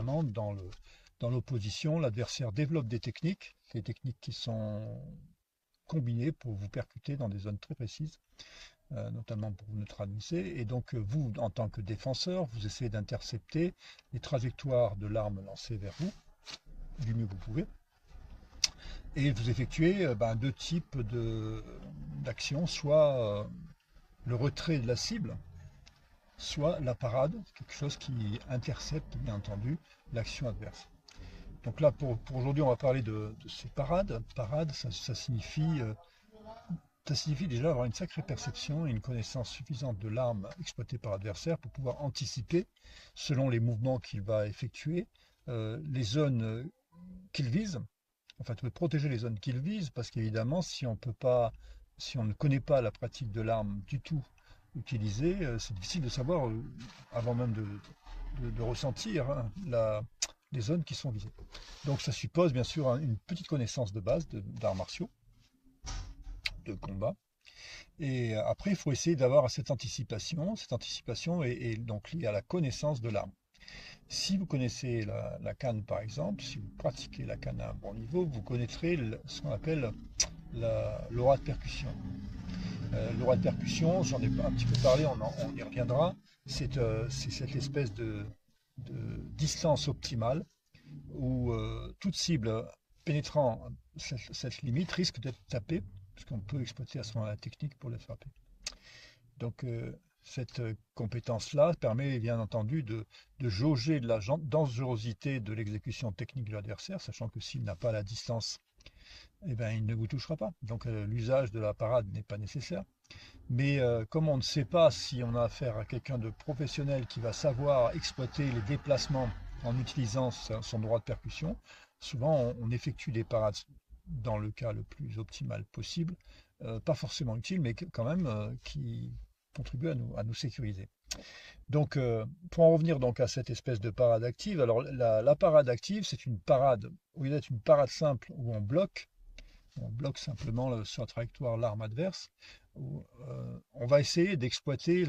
évidemment, dans l'opposition, l'adversaire développe des techniques qui sont combinées pour vous percuter dans des zones très précises, notamment pour vous neutraliser. Et donc, vous, en tant que défenseur, vous essayez d'intercepter les trajectoires de l'arme lancée vers vous, du mieux que vous pouvez. Et vous effectuez deux types d'actions, soit le retrait de la cible, soit la parade, quelque chose qui intercepte, bien entendu, l'action adverse. Donc là, pour aujourd'hui, on va parler de ces parades. Parade, ça signifie déjà avoir une sacrée perception et une connaissance suffisante de l'arme exploitée par l'adversaire pour pouvoir anticiper, selon les mouvements qu'il va effectuer, les zones qu'il vise. En fait, protéger les zones qu'il vise, parce qu'évidemment, si on ne connaît pas la pratique de l'arme du tout utilisée, c'est difficile de savoir, avant même de ressentir, hein, les zones qui sont visées. Donc ça suppose bien sûr une petite connaissance de base d'arts martiaux, de combat. Et après, il faut essayer d'avoir cette anticipation. Cette anticipation est donc liée à la connaissance de l'arme. Si vous connaissez la canne, par exemple, si vous pratiquez la canne à un bon niveau, vous connaîtrez ce qu'on appelle l'aura de percussion. L'aura de percussion, j'en ai un petit peu parlé, on y reviendra. C'est cette espèce de distance optimale où toute cible pénétrant cette limite risque d'être tapée, puisqu'on peut exploiter à ce moment-là la technique pour le frapper. Donc cette compétence-là permet bien entendu de jauger la dangerosité de l'exécution technique de l'adversaire, sachant que s'il n'a pas la distance, eh ben, il ne vous touchera pas. Donc l'usage de la parade n'est pas nécessaire. Mais comme on ne sait pas si on a affaire à quelqu'un de professionnel qui va savoir exploiter les déplacements en utilisant son droit de percussion, souvent on effectue des parades dans le cas le plus optimal possible, pas forcément utiles, mais quand même qui contribuent à nous sécuriser. Donc, pour en revenir donc à cette espèce de parade active, alors la parade active, c'est une parade, au lieu d'être une parade simple où on bloque simplement sur la trajectoire l'arme adverse, où, on va essayer d'exploiter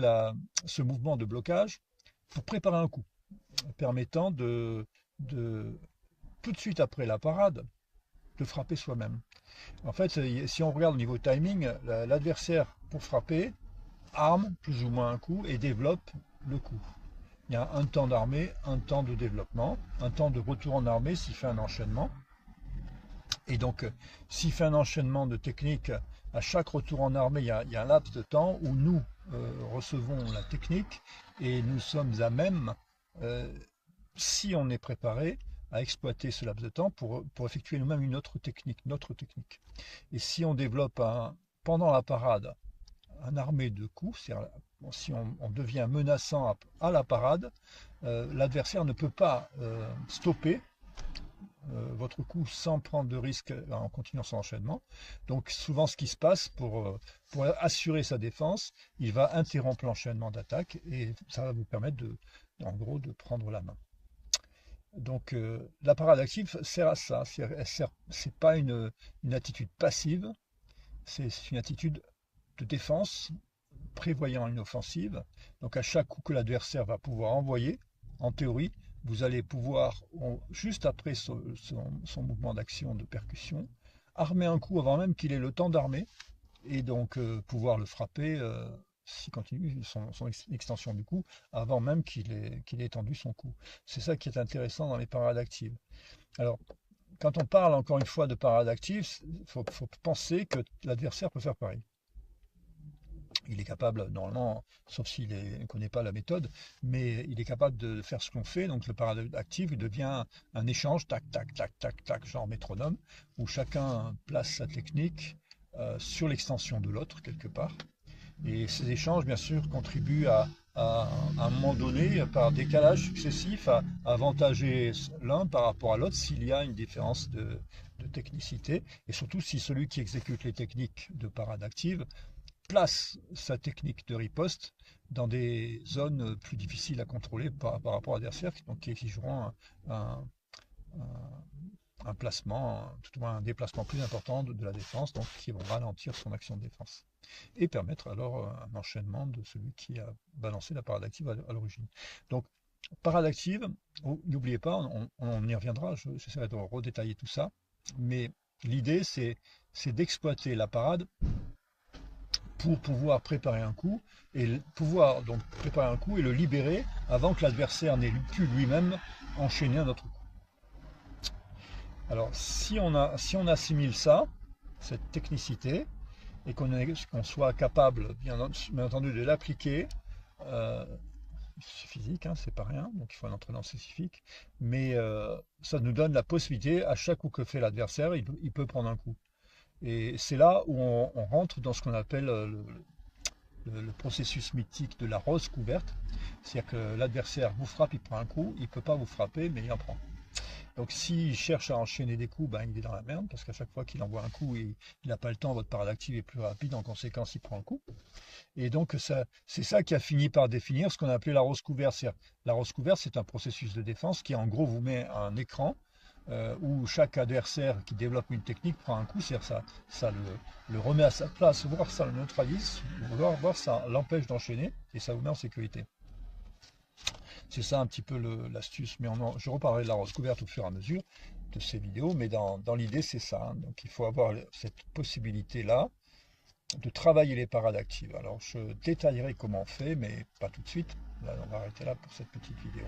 ce mouvement de blocage pour préparer un coup, permettant de tout de suite après la parade, de frapper soi-même. En fait, si on regarde au niveau timing, l'adversaire, pour frapper, arme plus ou moins un coup et développe le coup. Il y a un temps d'armée, un temps de développement, un temps de retour en armée s'il fait un enchaînement. Et donc, s'il fait un enchaînement de techniques, à chaque retour en armée, il y a un laps de temps où nous recevons la technique et nous sommes à même, euh, si on est préparé, à exploiter ce laps de temps pour effectuer nous-mêmes une autre technique, notre technique. Et si on développe pendant la parade un armée de coups, c'est-à-dire si on devient menaçant à la parade, l'adversaire ne peut pas stopper votre coup sans prendre de risque en continuant son enchaînement. Donc souvent ce qui se passe pour assurer sa défense, il va interrompre l'enchaînement d'attaque et ça va vous permettre en gros de prendre la main. Donc la parade active sert à ça, c'est pas une attitude passive, c'est une attitude de défense prévoyant une offensive. Donc à chaque coup que l'adversaire va pouvoir envoyer, en théorie, vous allez pouvoir, juste après son mouvement d'action de percussion, armer un coup avant même qu'il ait le temps d'armer, et donc pouvoir le frapper s'il continue son extension du coup, avant même qu'il ait étendu son coup. C'est ça qui est intéressant dans les parades actives. Alors, quand on parle encore une fois de parade active, il faut penser que l'adversaire peut faire pareil. Il est capable, normalement, sauf s'il ne connaît pas la méthode, mais il est capable de faire ce qu'on fait. Donc le parade actif il devient un échange, tac, tac, tac, tac, tac, genre métronome, où chacun place sa technique sur l'extension de l'autre, quelque part. Et ces échanges, bien sûr, contribuent à un moment donné, par décalage successif, à avantager l'un par rapport à l'autre s'il y a une différence de technicité, et surtout si celui qui exécute les techniques de parade active place sa technique de riposte dans des zones plus difficiles à contrôler par rapport à l'adversaire, donc qui exigeront un, un placement, tout au moins un déplacement plus important de la défense, donc qui vont ralentir son action de défense et permettre alors un enchaînement de celui qui a balancé la parade active à l'origine. Donc Parade active, n'oubliez pas, on y reviendra, j'essaierai de redétailler tout ça, mais l'idée c'est d'exploiter la parade pour pouvoir préparer un coup et pouvoir donc préparer un coup et le libérer avant que l'adversaire n'ait pu lui-même enchaîner un autre coup. Alors si on assimile ça, cette technicité, et qu'on soit capable, bien entendu, de l'appliquer, euh, c'est physique, hein, c'est pas rien, donc il faut un entraînement spécifique, mais ça nous donne la possibilité, à chaque coup que fait l'adversaire, il peut prendre un coup. Et c'est là où on rentre dans ce qu'on appelle le processus mythique de la rose couverte, c'est-à-dire que l'adversaire vous frappe, il prend un coup, il ne peut pas vous frapper, mais il en prend. Donc s'il cherche à enchaîner des coups, ben, il est dans la merde, parce qu'à chaque fois qu'il envoie un coup, il n'a pas le temps, votre parade active est plus rapide, en conséquence, il prend un coup. Et donc c'est ça qui a fini par définir ce qu'on a appelé la rose couverte. La rose couverte, c'est un processus de défense qui en gros vous met un écran où chaque adversaire qui développe une technique prend un coup, c'est-à-dire ça le remet à sa place, voire ça le neutralise, voire ça l'empêche d'enchaîner, et ça vous met en sécurité. C'est ça un petit peu l'astuce, mais je reparlerai de la rose couverte au fur et à mesure de ces vidéos, mais dans l'idée c'est ça, hein. Donc il faut avoir cette possibilité-là de travailler les parades actives. Alors je détaillerai comment on fait, mais pas tout de suite. Là, on va arrêter là pour cette petite vidéo.